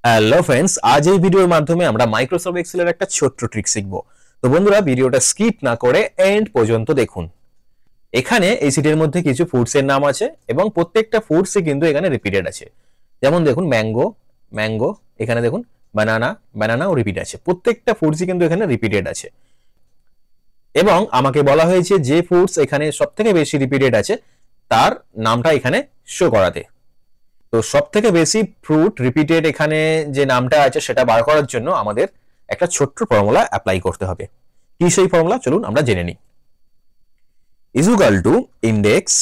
Hello friends, আজ এই ভিডিওর মাধ্যমে আমরা মাইক্রোসফট এক্সেলের একটা ছোট্ট ট্রিক শিখব। তো বন্ধুরা, ভিডিওটা স্কিপ না করে এন্ড পর্যন্ত দেখুন। এখানে এই সিটের মধ্যে কিছু ফুডস এর নাম আছে এবং প্রত্যেকটা ফুডসই কিন্তু এখানে রিপিটেড আছে। যেমন দেখুন ম্যাঙ্গো, ম্যাঙ্গো, এখানে দেখুন বানানা, বানানাও রিপিট আছে। প্রত্যেকটা ফুডসই কিন্তু এখানে রিপিটেড আছে এবং আমাকে বলা হয়েছে যে ফুডস এখানে সবথেকে বেশি রিপিটেড আছে তার নামটা এখানে শো করাতে। তো সব থেকে বেশি ফ্রুট রিপিটেড এখানে যে নামটা আছে সেটা বার করার জন্য আমাদের একটা ছোট্ট ফর্মুলা অ্যাপ্লাই করতে হবে। কি সেই ফর্মুলা, চলুন আমরা জেনে নিই। ইজ ইকুয়াল টু ইন্ডেক্স,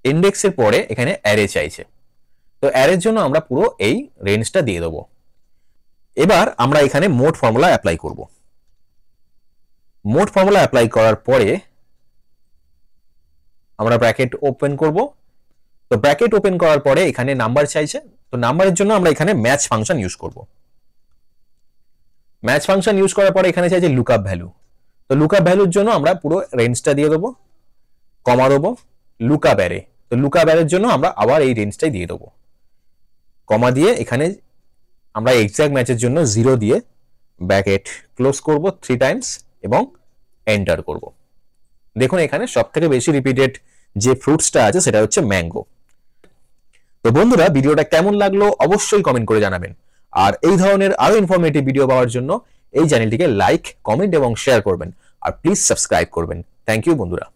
ইন্ডেক্সের পরে এখানে অ্যারে চাইছে, তো অ্যারের জন্য আমরা পুরো এই রেঞ্জটা দিয়ে দেবো। এবার আমরা এখানে মোট ফর্মুলা অ্যাপ্লাই করব। মোট ফর্মুলা অ্যাপ্লাই করার পরে আমরা ব্র্যাকেট ওপেন করব। তো ব্র্যাকেট ওপেন করার পরে এখানে নাম্বার চাইছে, তো নাম্বারের জন্য আমরা এখানে ম্যাচ ফাংশন ইউজ করব। ম্যাচ ফাংশন ইউজ করার পরে এখানে চাইছে লুকআপ ভ্যালু, তো লুকআপ ভ্যালুর জন্য আমরা পুরো রেঞ্জটা দিয়ে দেবো, কমা দেবো, লুকআপ অ্যারে, তো লুকআপ অ্যারের জন্য আমরা আবার এই রেঞ্জটাই দিয়ে দেবো, কমা দিয়ে এখানে আমরা এক্সাক্ট ম্যাচের জন্য 0 দিয়ে ব্র্যাকেট ক্লোজ করব 3 টাইমস এবং এন্টার করব। দেখুন এখানে সব থেকে বেশি রিপিটেড যে ফ্রুটসটা আছে সেটা হচ্ছে ম্যাঙ্গো। তো বন্ধুরা, ভিডিওটা কেমন লাগলো অবশ্যই কমেন্ট করে জানাবেন। আর এই ধরনের আরো ইনফরমেটিভ ভিডিও পাওয়ার জন্য এই চ্যানেলটিকে লাইক, কমেন্ট এবং শেয়ার করবেন। আর প্লিজ সাবস্ক্রাইব করবেন। থ্যাংক ইউ বন্ধুরা।